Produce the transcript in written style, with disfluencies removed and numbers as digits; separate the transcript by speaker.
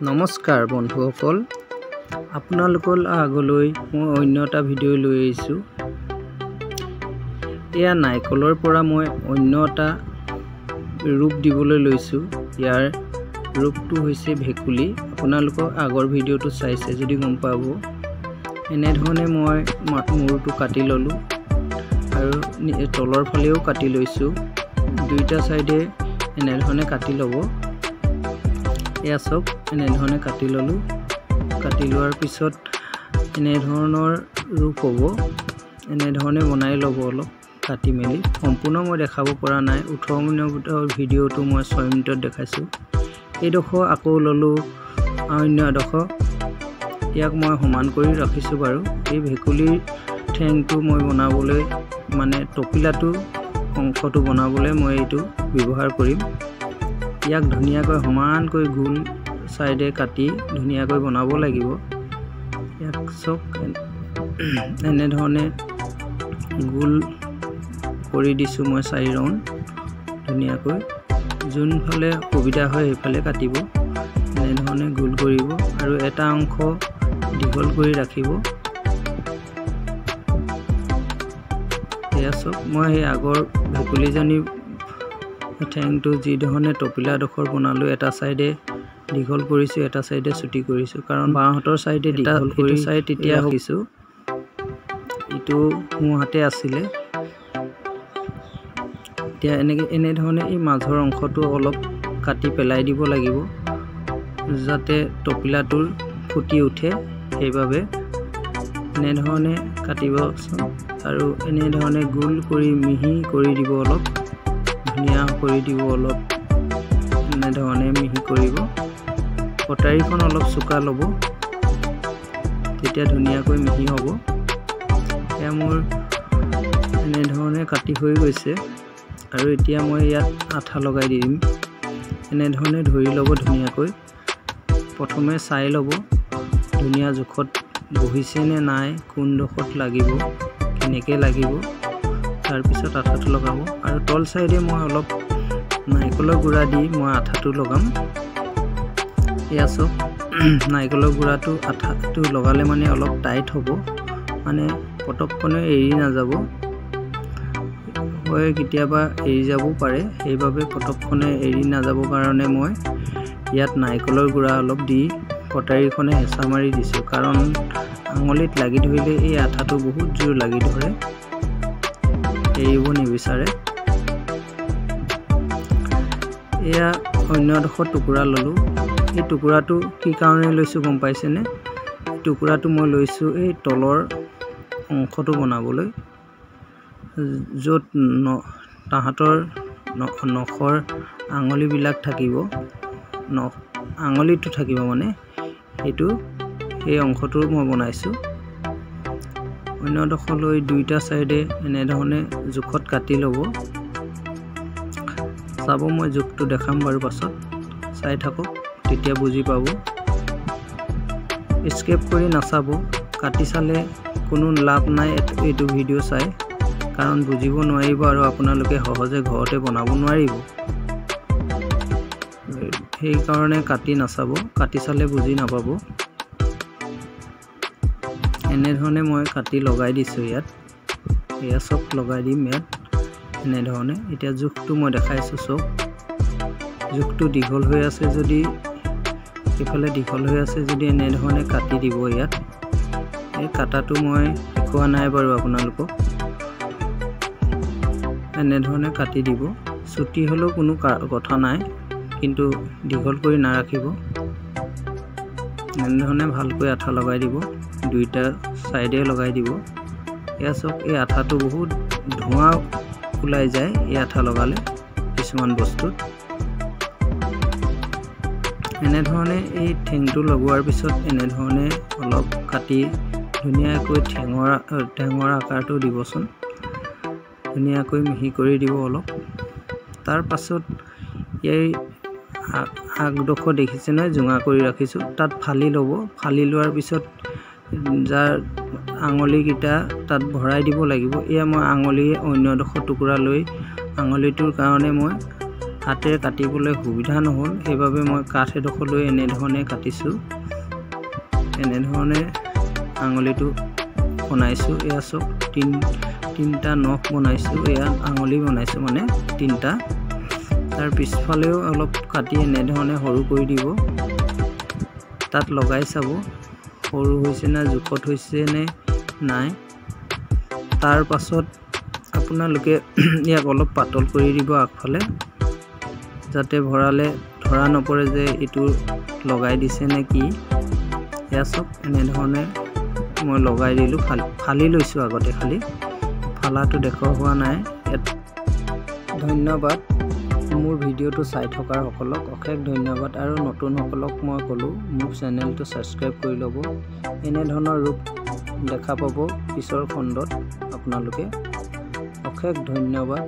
Speaker 1: নমস্কাৰ বন্ধুসকল, আপোনালোকৰ আগলৈ মই অন্য এটা ভিডিঅ' লৈ আহিছোঁ। এয়া নাৰিকলৰ পৰা মই অন্য এটা ৰূপ দিবলৈ লৈছোঁ। ইয়াৰ ৰূপটো হৈছে ভেকুলী। আপোনালোকৰ আগৰ ভিডিঅ'টো চাইছে যদি গম পাব। এনেধৰণে মই মূৰটো কাটি ল'লোঁ আৰু তলৰ ফালেও কাটি লৈছোঁ। দুইটা চাইডে এনেধৰণে কাটি ল'ব। এয়া চব এনেধৰণে কাটি ল'লোঁ। কাটি লোৱাৰ পিছত এনেধৰণৰ ৰূপ হ'ব। এনেধৰণে বনাই ল'ব অলপ কাটি মেলি। সম্পূৰ্ণ মই দেখাব পৰা নাই। 18 মিনিটৰ ভিডিঅ'টো মই 6 মিনিটত দেখাইছোঁ। এইডোখৰ আকৌ ল'লোঁ অন্য এডোখৰ। ইয়াক মই সমান কৰি ৰাখিছোঁ বাৰু। এই ভেকুলীৰ ঠেংটো মই বনাবলৈ মানে টপিলাটো অংশটো বনাবলৈ মই এইটো ব্যৱহাৰ কৰিম। ইয়াক ধুনীয়াকৈ সমানকৈ গোল সাইডে কাটি ধুনীয়াকৈ বনাব লাগিব। ইয়াক চক এনেধৰণে গোল কৰি দিছোঁ মই 4 ৰাউণ্ড ধুনীয়াকৈ। যোনফালে সুবিধা হয় সেইফালে কাটিব। এনেধৰণে গোল কৰিব আৰু এটা অংশ দীঘল কৰি ৰাখিব। এয়া চক মই সেই আগৰ ভেকুলীজনী ঠেংটো যিধৰণে টপিলাডোখৰ বনালোঁ, এটা চাইডে দীঘল কৰিছোঁ, এটা চাইডে চুটি কৰিছোঁ। কাৰণ বাঁহাতৰ চাইডে দীঘল কৰি চাই তেতিয়া ৰাখিছোঁ। ইটো মোৰ হাতে আছিলে। এতিয়া এনেধৰণে এই মাজৰ অংশটো অলপ কাটি পেলাই দিব লাগিব যাতে টপিলাটোৰ ফুটি উঠে। সেইবাবে এনেধৰণে কাটিব আৰু এনেধৰণে গোল কৰি মিহি কৰি দিব, অলপ ধুনীয়া কৰি দিব। অলপ এনেধৰণে মিহি কৰিব। কটাৰীখন অলপ চোকা ল'ব, তেতিয়া ধুনীয়াকৈ মিহি হ'ব। এয়া মোৰ এনেধৰণে কাটি হৈ গৈছে আৰু এতিয়া মই ইয়াত আঠা লগাই দিম। এনেধৰণে ধৰি ল'ব ধুনীয়াকৈ। প্ৰথমে চাই ল'ব ধুনীয়া জোখত বহিছে নে নাই, কোনডোখৰত লাগিব, কেনেকৈ লাগিব। তাৰপিছত আঠাটো লগাব আৰু তল চাইডে মই অলপ নাৰিকলৰ গুড়া দি মই আঠাটো লগাম। এয়া চব নাৰিকলৰ গুড়াটো আঠাটো লগালে মানে অলপ টাইট হ'ব, মানে পটককনে এৰি নাযাব। হয় কেতিয়াবা এৰি যাব পাৰে, সেইবাবে পটককনে এৰি নাযাব কাৰণে মই ইয়াত নাৰিকলৰ গুড়া অলপ দি কটাৰীখনে হেঁচা মাৰি দিছোঁ। কাৰণ আঙুলিত লাগি ধৰিলে এই আঠাটো বহুত জোৰ লাগি ধৰে, এৰিব নিবিচাৰে। এয়া অন্য এডোখৰ টুকুৰা ল'লোঁ। এই টুকুৰাটো কি কাৰণে লৈছোঁ গম পাইছেনে? টুকুৰাটো মই লৈছোঁ এই তলৰ অংশটো বনাবলৈ, য'ত তাহাঁতৰ নখৰ আঙুলিবিলাক থাকিব, আঙুলিটো থাকিব মানে সেইটো, সেই অংশটো মই বনাইছোঁ। অন্য এডোখৰ লৈ দুইটা চাইডে এনেধৰণে জোখত কাটি ল'ব। চাব মই জোখটো দেখাম বাৰু পাছত, চাই থাকক তেতিয়া বুজি পাব। স্কেপ কৰি নাচাব, কাটি চালে কোনো লাভ নাই এইটো ভিডিঅ' চাই, কাৰণ বুজিব নোৱাৰিব আৰু আপোনালোকে সহজে ঘৰতে বনাব নোৱাৰিব। সেইকাৰণে কাটি নাচাব, কাটি চালে বুজি নাপাব। এনেধৰণে মই কাটি লগাই দিছোঁ ইয়াত। এয়া চব লগাই দিম ইয়াত এনেধৰণে। এতিয়া জোখটো মই দেখাইছোঁ চব। জোখটো দীঘল হৈ আছে যদি, এইফালে দীঘল হৈ আছে যদি এনেধৰণে কাটি দিব ইয়াত। এই কাটাটো মই দেখুওৱা নাই বাৰু আপোনালোকক। এনেধৰণে কাটি দিব। চুটি হ'লেও কোনো কথা নাই, কিন্তু দীঘল কৰি নাৰাখিব। এনেধৰণে ভালকৈ আঠা লগাই দিব, দুইটা চাইডে লগাই দিব। এয়া চব এই আঠাটো বহুত ধোঁৱা ওলাই যায় এই আঠা লগালে কিছুমান বস্তুত। এনেধৰণে এই ঠেংটো লগোৱাৰ পিছত এনেধৰণে অলপ কাটি ধুনীয়াকৈ ঠেঙৰ আকাৰটো দিবচোন। ধুনীয়াকৈ মিহি কৰি দিব অলপ। তাৰ পাছত এই আগডোখৰ দেখিছে নহয়, জোঙা কৰি ৰাখিছোঁ, তাত ফালি ল'ব। ফালি লোৱাৰ পিছত যাৰ আঙুলিকেইটা তাত ভৰাই দিব লাগিব। এয়া মই আঙুলিয়ে অন্য এডোখৰ টুকুৰা লৈ আঙুলিটোৰ কাৰণে মই হাতেৰে কাটিবলৈ সুবিধা নহ'ল, সেইবাবে মই কাঠ এডোখৰ লৈ এনেধৰণে কাটিছোঁ। এনেধৰণে আঙুলিটো বনাইছোঁ। এয়া চব তিনিটা নখ বনাইছোঁ। এয়া আঙুলি বনাইছোঁ মানে তিনিটা। তাৰ পিছফালেও অলপ কাটি এনেধৰণে সৰু কৰি দিব। তাত লগাই চাব সৰু হৈছে নে জোখত হৈছে নে নাই। তাৰ পাছত আপোনালোকে ইয়াক অলপ পাতল কৰি দিব আগফালে, যাতে ভৰালে ধৰা নপৰে যে এইটো লগাই দিছে নে কি। এয়া চব এনেধৰণে মই লগাই দিলোঁ। ফালি লৈছোঁ আগতে, খালি ফালাটো দেখুওৱা হোৱা নাই। ধন্যবাদ মোৰ ভিডিঅ'টো চাই থকাৰ সকলক, অশেষ ধন্যবাদ। আৰু নতুনসকলক মই ক'লোঁ মোৰ চেনেলটো ছাবস্ক্ৰাইব কৰি ল'ব। এনেধৰণৰ ৰূপ দেখা পাব পিছৰ খণ্ডত আপোনালোকে। অশেষ ধন্যবাদ।